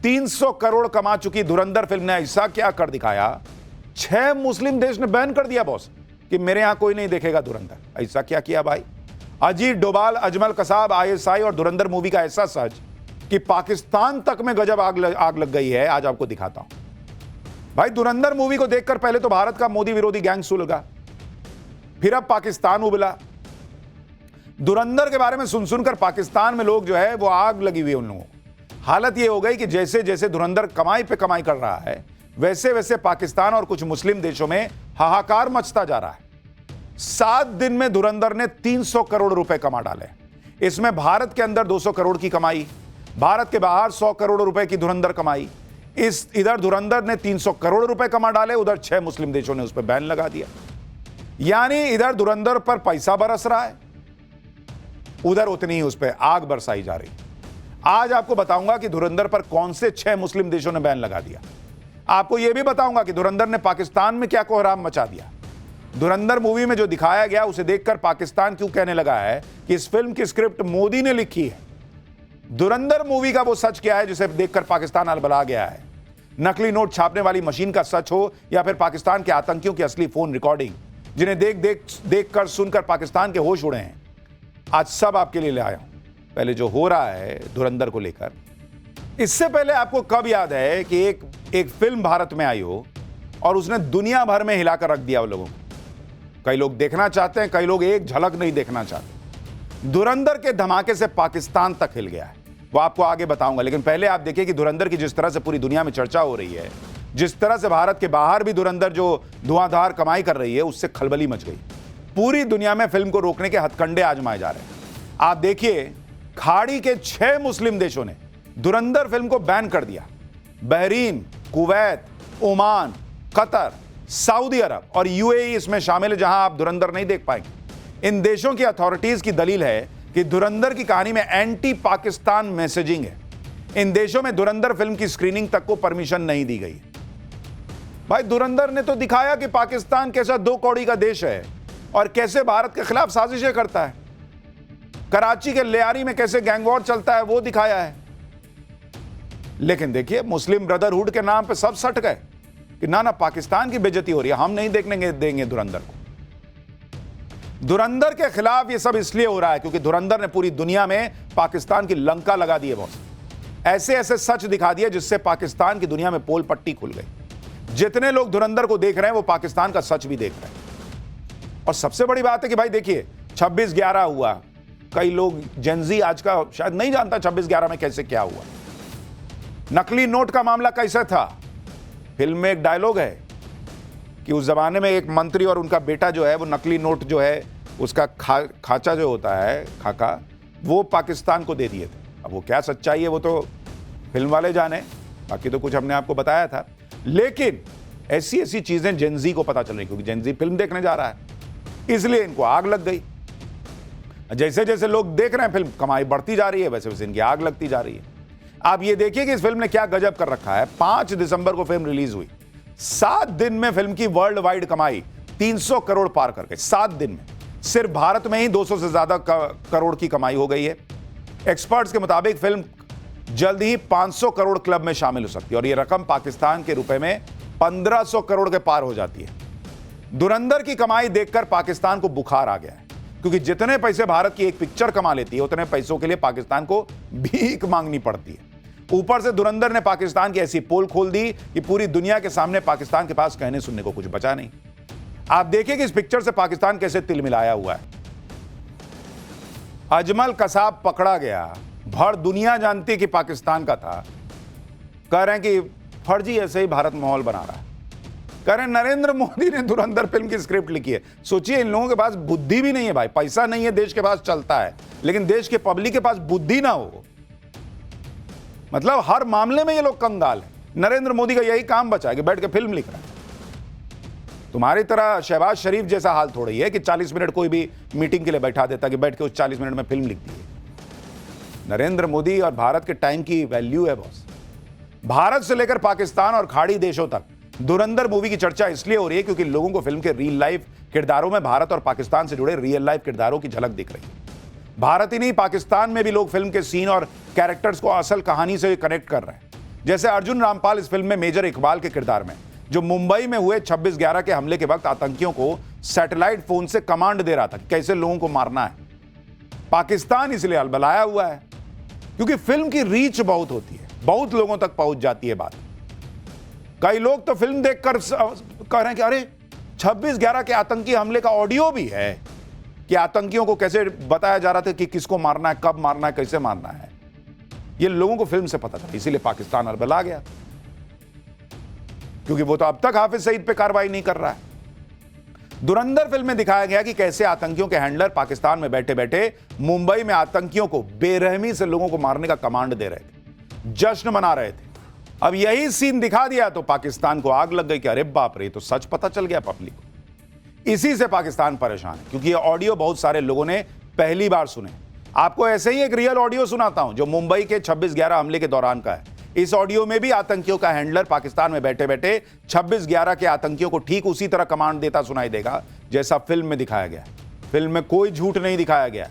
300 करोड़ कमा चुकी धुरंधर फिल्म ने ऐसा क्या कर दिखाया, 6 मुस्लिम देश ने बैन कर दिया बॉस कि मेरे यहां कोई नहीं देखेगा धुरंधर। ऐसा क्या किया भाई? अजीत डोभाल, अजमल कसाब, आईएसआई और धुरंधर मूवी का ऐसा सच कि पाकिस्तान तक में गजब आग लग गई है। आज आपको दिखाता हूं भाई। धुरंधर मूवी को देखकर पहले तो भारत का मोदी विरोधी गैंग सुलगा, फिर अब पाकिस्तान उबला। धुरंधर के बारे में सुन सुनकर पाकिस्तान में लोग जो है वो आग लगी हुई है उन लोगों को। हालत ये हो गई कि जैसे जैसे धुरंधर कमाई पे कमाई कर रहा है, वैसे वैसे पाकिस्तान और कुछ मुस्लिम देशों में हाहाकार मचता जा रहा है। 7 दिन में धुरंधर ने 300 करोड़ रुपए कमा डाले। इसमें भारत के अंदर 200 करोड़ की कमाई, भारत के बाहर 100 करोड़ रुपए की धुरंधर कमाई। इधर धुरंधर ने 300 करोड़ रुपए कमा डाले, उधर 6 मुस्लिम देशों ने उस पर बैन लगा दिया। यानी इधर धुरंधर पर पैसा बरस रहा है, उधर उतनी ही उस पर आग बरसाई जा रही। आज आपको बताऊंगा कि धुरंधर पर कौन से 6 मुस्लिम देशों ने बैन लगा दिया। आपको यह भी बताऊंगा कि धुरंधर ने पाकिस्तान में क्या कोहराम मचा दिया। धुरंधर मूवी में जो दिखाया गया उसे देखकर पाकिस्तान क्यों कहने लगा है कि इस फिल्म की स्क्रिप्ट मोदी ने लिखी है। धुरंधर मूवी का वो सच क्या है जिसे देखकर पाकिस्तान अलबला गया है? नकली नोट छापने वाली मशीन का सच हो या फिर पाकिस्तान के आतंकियों की असली फोन रिकॉर्डिंग, जिन्हें देख कर सुनकर पाकिस्तान के होश उड़े हैं। आज सब आपके लिए ले आया हूं। पहले जो हो रहा है धुरंधर को लेकर, इससे पहले आपको कब याद है कि एक फिल्म भारत में आई हो और उसने दुनिया भर में हिलाकर रख दिया उन लोगों को? कई लोग देखना चाहते हैं, कई लोग एक झलक नहीं देखना चाहते। धुरंधर के धमाके से पाकिस्तान तक हिल गया है, वो आपको आगे बताऊंगा। लेकिन पहले आप देखिए कि धुरंधर की जिस तरह से पूरी दुनिया में चर्चा हो रही है, जिस तरह से भारत के बाहर भी धुरंधर जो धुआंधार कमाई कर रही है, उससे खलबली मच गई। पूरी दुनिया में फिल्म को रोकने के हथकंडे आजमाए जा रहे हैं। आप देखिए, खाड़ी के 6 मुस्लिम देशों ने धुरंधर फिल्म को बैन कर दिया। Bahrain, Kuwait, Oman, Qatar, Saudi Arab और यूएई इसमें शामिल है, जहां आप धुरंधर नहीं देख पाएंगे। इन देशों की अथॉरिटीज की दलील है कि धुरंधर की कहानी में एंटी पाकिस्तान मैसेजिंग है। इन देशों में धुरंधर फिल्म की स्क्रीनिंग तक को परमिशन नहीं दी गई। भाई, धुरंधर ने तो दिखाया कि पाकिस्तान कैसा 2 कौड़ी का देश है और कैसे भारत के खिलाफ साजिशें करता है। कराची के लियारी में कैसे गैंगवॉर चलता है वो दिखाया है। लेकिन देखिए, मुस्लिम ब्रदरहुड के नाम पे सब सट गए कि ना पाकिस्तान की बेइज्जती हो रही है, हम नहीं देखने देंगे धुरंधर को। धुरंधर के खिलाफ ये सब इसलिए हो रहा है क्योंकि धुरंधर ने पूरी दुनिया में पाकिस्तान की लंका लगा दी है। बॉस, ऐसे ऐसे सच दिखा दिए जिससे पाकिस्तान की दुनिया में पोल पट्टी खुल गई। जितने लोग धुरंधर को देख रहे हैं वो पाकिस्तान का सच भी देख रहे हैं। और सबसे बड़ी बात है कि भाई देखिए, 26/11 हुआ। कई लोग जेनजी आज का शायद नहीं जानता 26/11 में कैसे क्या हुआ। नकली नोट का मामला कैसा था? फिल्म में एक डायलॉग है कि उस जमाने में एक मंत्री और उनका बेटा जो है वो नकली नोट जो है उसका खाचा जो होता है, खाका, वो पाकिस्तान को दे दिए थे। अब वो क्या सच्चाई है वो तो फिल्म वाले जाने, बाकी तो कुछ हमने आपको बताया था। लेकिन ऐसी ऐसी चीजें जेनजी को पता चल रही, क्योंकि जेनजी फिल्म देखने जा रहा है, इसलिए इनको आग लग गई। जैसे जैसे लोग देख रहे हैं फिल्म, कमाई बढ़ती जा रही है, वैसे वैसे इनकी आग लगती जा रही है। आप ये देखिए कि इस फिल्म ने क्या गजब कर रखा है। 5 दिसंबर को फिल्म रिलीज हुई। 7 दिन में फिल्म की वर्ल्ड वाइड कमाई 300 करोड़ पार कर गई। 7 दिन में सिर्फ भारत में ही 200 से ज्यादा करोड़ की कमाई हो गई है। एक्सपर्ट्स के मुताबिक फिल्म जल्द ही 500 करोड़ क्लब में शामिल हो सकती है और यह रकम पाकिस्तान के रुपए में 1500 करोड़ के पार हो जाती है। धुरंधर की कमाई देखकर पाकिस्तान को बुखार आ गया है, क्योंकि जितने पैसे भारत की एक पिक्चर कमा लेती है उतने पैसों के लिए पाकिस्तान को भीख मांगनी पड़ती है। ऊपर से धुरंधर ने पाकिस्तान की ऐसी पोल खोल दी कि पूरी दुनिया के सामने पाकिस्तान के पास कहने सुनने को कुछ बचा नहीं। आप देखिए कि इस पिक्चर से पाकिस्तान कैसे तिलमिलाया हुआ है। अजमल कसाब पकड़ा गया, भर दुनिया जानती कि पाकिस्तान का था। कह रहे हैं कि फर्जी ऐसे ही भारत माहौल बना रहा है। कह रहे हैं नरेंद्र मोदी ने धुरंधर फिल्म की स्क्रिप्ट लिखी है। सोचिए, इन लोगों के पास बुद्धि भी नहीं है भाई। पैसा नहीं है, देश के पास चलता है, लेकिन देश के पब्लिक के पास बुद्धि ना हो, मतलब हर मामले में ये लोग कंगाल हैं। नरेंद्र मोदी का यही काम बचा है कि बैठ के फिल्म लिख रहा है। तुम्हारी तरह शहबाज शरीफ जैसा हाल थोड़ा ही है कि 40 मिनट कोई भी मीटिंग के लिए बैठा देता कि बैठ के उस 40 मिनट में फिल्म लिख दी है। नरेंद्र मोदी और भारत के टाइम की वैल्यू है बॉस। भारत से लेकर पाकिस्तान और खाड़ी देशों तक धुरंधर मूवी की चर्चा इसलिए हो रही है क्योंकि लोगों को फिल्म के रियल लाइफ किरदारों में भारत और पाकिस्तान से जुड़े रियल लाइफ किरदारों की झलक दिख रही है। भारत ही नहीं, पाकिस्तान में भी लोग फिल्म के सीन और कैरेक्टर्स को असल कहानी से कनेक्ट कर रहे हैं। जैसे अर्जुन रामपाल इस फिल्म में मेजर इकबाल के किरदार में, जो मुंबई में हुए 26/11 के हमले के वक्त आतंकियों को सैटेलाइट फोन से कमांड दे रहा था कि कैसे लोगों को मारना है। पाकिस्तान इसलिए अलबलाया हुआ है क्योंकि फिल्म की रीच बहुत होती है, बहुत लोगों तक पहुंच जाती है बात। कई लोग तो फिल्म देखकर कह रहे हैं कि अरे 26/11 के आतंकी हमले का ऑडियो भी है कि आतंकियों को कैसे बताया जा रहा था कि किसको मारना है, कब मारना है, कैसे मारना है। ये लोगों को फिल्म से पता था, इसीलिए पाकिस्तान अलबला गया, क्योंकि वो तो अब तक हाफिज सईद पे कार्रवाई नहीं कर रहा है। धुरंधर फिल्म में दिखाया गया कि कैसे आतंकियों के हैंडलर पाकिस्तान में बैठे बैठे मुंबई में आतंकियों को बेरहमी से लोगों को मारने का कमांड दे रहे थे, जश्न मना रहे थे। अब यही सीन दिखा दिया तो पाकिस्तान को आग लग गई कि अरे बाप रे, तो सच पता चल गया पब्लिक को। इसी से पाकिस्तान परेशान है, क्योंकि ये ऑडियो बहुत सारे लोगों ने पहली बार सुने। आपको ऐसे ही एक रियल ऑडियो सुनाता हूं जो मुंबई के 26/11 हमले के दौरान का है। इस ऑडियो में भी आतंकियों का हैंडलर पाकिस्तान में बैठे बैठे 26/11 के आतंकियों को ठीक उसी तरह कमांड देता सुनाई देगा जैसा फिल्म में दिखाया गया। फिल्म में कोई झूठ नहीं दिखाया गया।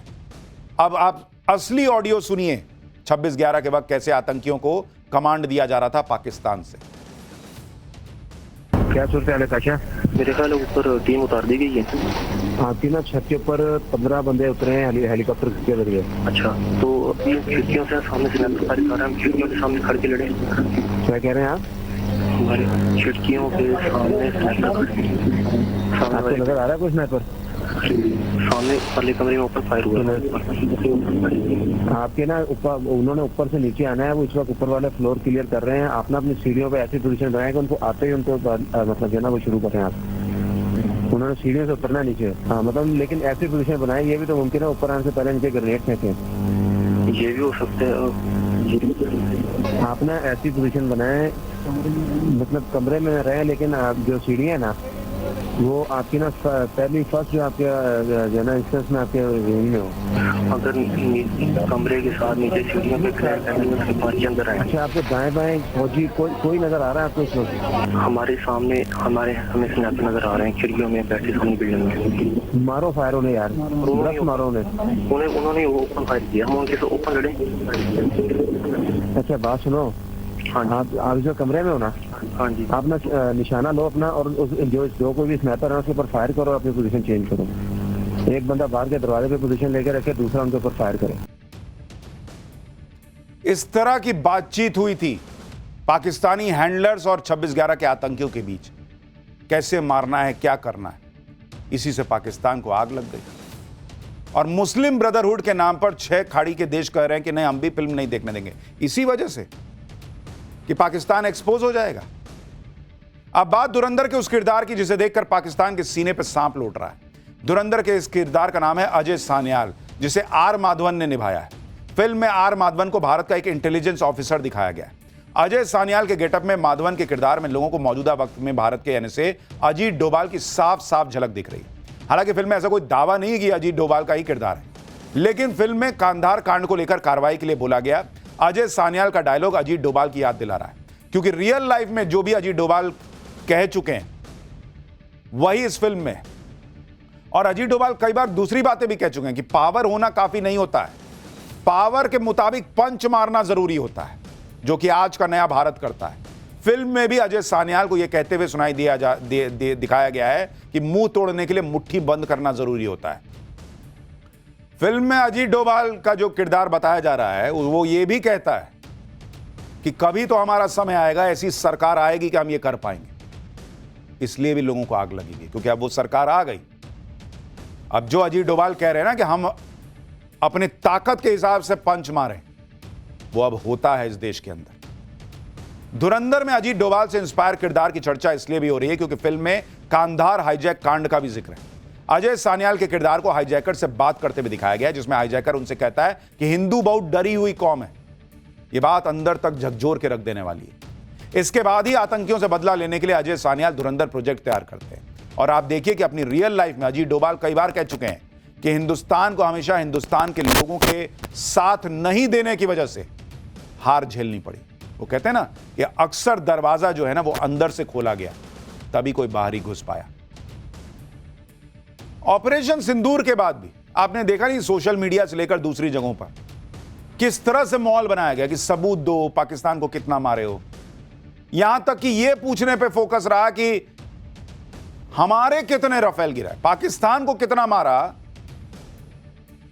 अब आप असली ऑडियो सुनिए 26/11 के वक्त कैसे आतंकियों को कमांड दिया जा रहा था पाकिस्तान से। क्या सूरत है काशा? मेरे ख्याल ऊपर टीम उतार दी गई है। हाँ, तीन छत के ऊपर 15 बंदे उतरे हैं हेलीकॉप्टर के जरिए। अच्छा, तो खिड़कियों से सामने से फायरिंग कर रहे हैं, खिड़कियों के सामने खड़ के लड़े। क्या कह रहे हैं आप? हमारे खिड़कियों के सामने आपको नजर आ रहा है कोई स्नाइपर? सामने वाले कमरे में ऊपर फायर हुआ है। आपके ना ऊपर, उन्होंने ऊपर से नीचे आना है, वो इस वक्त ऊपर वाले फ्लोर क्लियर कर रहे हैं। आप ना अपनी सीढ़ियों पे ऐसी पोजीशन बनाए कि उनको आते ही उनको मतलब जो है ना वो शुरू करें आप। उन्होंने सीढ़ियों से उतरना नीचे। हाँ, मतलब लेकिन ऐसी पोजीशन बनाए, ये भी तो मुमकिन है ऊपर आने से पहले नीचे ग्रेनेड फेंके। ये भी हो सकता है। आप ना ऐसी पोजीशन बनाए, मतलब कमरे में रहे, लेकिन आप जो सीढ़ियाँ ना वो आपकी ना पहली फर्स्ट जो आपके जो ना इंस्टेंस में आपके रूम में हो। अगर कमरे के साथ नीचे सीढ़ियों पे खड़े करने के अंदर आए। अच्छा, आपके दाएं बाएं फौजी कोई नजर आ रहा है आपको इस वक्त? हमारे सामने हमें स्नैपर नजर आ रहे हैं खिड़कियों में बैठे सामने बिल्डिंग में। मारो फायर उन्हें यार, मारो उन्होंने ओपन फायर किया, हम उनके से ओपन लड़े। अच्छा, बात सुनो। हाँ, आप जो कमरे में हो ना, हाँ जी, आप ना निशाना लो अपना और जो कोई भी स्नाइपर है उसके ऊपर फायर करो, अपनी पोजीशन चेंज करो। एक बंदा बाहर के दरवाजे पे पोजीशन लेकर रखे, दूसरा उनके ऊपर फायर करे। इस तरह की बातचीत हुई थी पाकिस्तानी हैंडलर्स और 26/11 के आतंकियों के बीच, कैसे मारना है, क्या करना है। इसी से पाकिस्तान को आग लग गई और मुस्लिम ब्रदरहुड के नाम पर 6 खाड़ी के देश कह रहे हैं कि नहीं, हम भी फिल्म नहीं देखने देंगे, इसी वजह से कि पाकिस्तान एक्सपोज हो जाएगा। अब बात धुरंधर के उस किरदार की जिसे देखकर पाकिस्तान के सीने पर सांप लौट रहा है। धुरंधर के इस किरदार का नाम है अजय सान्याल, जिसे आर माधवन ने निभाया है। फिल्म में आर माधवन को भारत का एक इंटेलिजेंस ऑफिसर दिखाया गया है। अजय सान्याल के गेटअप में माधवन के किरदार में लोगों को मौजूदा वक्त में भारत के एनएसए अजीत डोभाल की साफ साफ झलक दिख रही है। हालांकि फिल्म में ऐसा कोई दावा नहीं कि अजीत डोभाल का ही किरदार है, लेकिन फिल्म में कांधार कांड को लेकर कार्रवाई के लिए बोला गया अजय सान्याल का डायलॉग अजीत डोभाल की याद दिला रहा है, क्योंकि रियल लाइफ में जो भी अजीत डोभाल कह चुके हैं वही इस फिल्म में। और अजीत डोभाल कई बार दूसरी बातें भी कह चुके हैं कि पावर होना काफी नहीं होता है, पावर के मुताबिक पंच मारना जरूरी होता है, जो कि आज का नया भारत करता है। फिल्म में भी अजय सान्याल को यह कहते हुए सुनाई दिखाया गया है कि मुंह तोड़ने के लिए मुट्ठी बंद करना जरूरी होता है। फिल्म में अजीत डोभाल का जो किरदार बताया जा रहा है वो ये भी कहता है कि कभी तो हमारा समय आएगा, ऐसी सरकार आएगी कि हम ये कर पाएंगे। इसलिए भी लोगों को आग लगेगी, क्योंकि अब वो सरकार आ गई। अब जो अजीत डोभाल कह रहे हैं ना कि हम अपने ताकत के हिसाब से पंच मारें, वो अब होता है इस देश के अंदर। धुरंधर में अजीत डोभाल से इंस्पायर किरदार की चर्चा इसलिए भी हो रही है क्योंकि फिल्म में कांधार हाईजैक कांड का भी जिक्र है। अजय सान्याल के किरदार को हाईजैकर से बात करते हुए दिखाया गया, जिसमें हाईजैकर उनसे कहता है कि हिंदू बहुत डरी हुई कौम है। यह बात अंदर तक झकझोर के रख देने वाली है। इसके बाद ही आतंकियों से बदला लेने के लिए अजय सान्याल धुरंधर प्रोजेक्ट तैयार करते हैं। और आप देखिए कि अपनी रियल लाइफ में अजीत डोभाल कई बार कह चुके हैं कि हिंदुस्तान को हमेशा हिंदुस्तान के लोगों के साथ नहीं देने की वजह से हार झेलनी पड़ी। वो कहते हैं ना कि अक्सर दरवाजा जो है ना वो अंदर से खोला गया, तभी कोई बाहर ही घुस पाया। ऑपरेशन सिंदूर के बाद भी आपने देखा नहीं, सोशल मीडिया से लेकर दूसरी जगहों पर किस तरह से माहौल बनाया गया कि सबूत दो, पाकिस्तान को कितना मारे हो। यहां तक कि यह पूछने पे फोकस रहा कि हमारे कितने राफेल गिरा, पाकिस्तान को कितना मारा,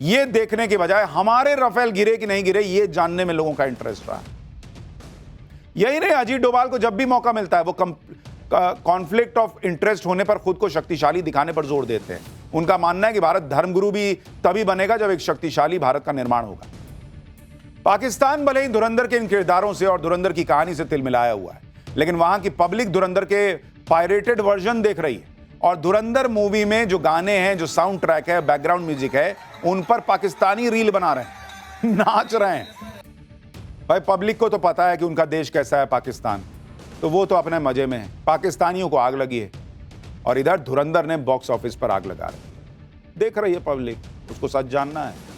यह देखने के बजाय हमारे राफेल गिरे कि नहीं गिरे यह जानने में लोगों का इंटरेस्ट रहा। यही नहीं, अजीत डोभाल को जब भी मौका मिलता है वो कॉन्फ्लिक्ट ऑफ इंटरेस्ट होने पर खुद को शक्तिशाली दिखाने पर जोर देते हैं। उनका मानना है कि भारत धर्मगुरु भी तभी बनेगा जब एक शक्तिशाली भारत का निर्माण होगा। पाकिस्तान भले ही धुरंधर के इन किरदारों से और धुरंधर की कहानी से तिलमिलाया हुआ है, लेकिन वहां की पब्लिक धुरंधर के पायरेटेड वर्जन देख रही है। और धुरंधर मूवी में जो गाने हैं, जो साउंड ट्रैक है, बैकग्राउंड म्यूजिक है, उन पर पाकिस्तानी रील बना रहे हैं, नाच रहे हैं। भाई पब्लिक को तो पता है कि उनका देश कैसा है पाकिस्तान, तो वो तो अपने मजे में है। पाकिस्तानियों को आग लगी है और इधर धुरंधर ने बॉक्स ऑफिस पर आग लगा रही है। देख रही है पब्लिक, उसको सच जानना है।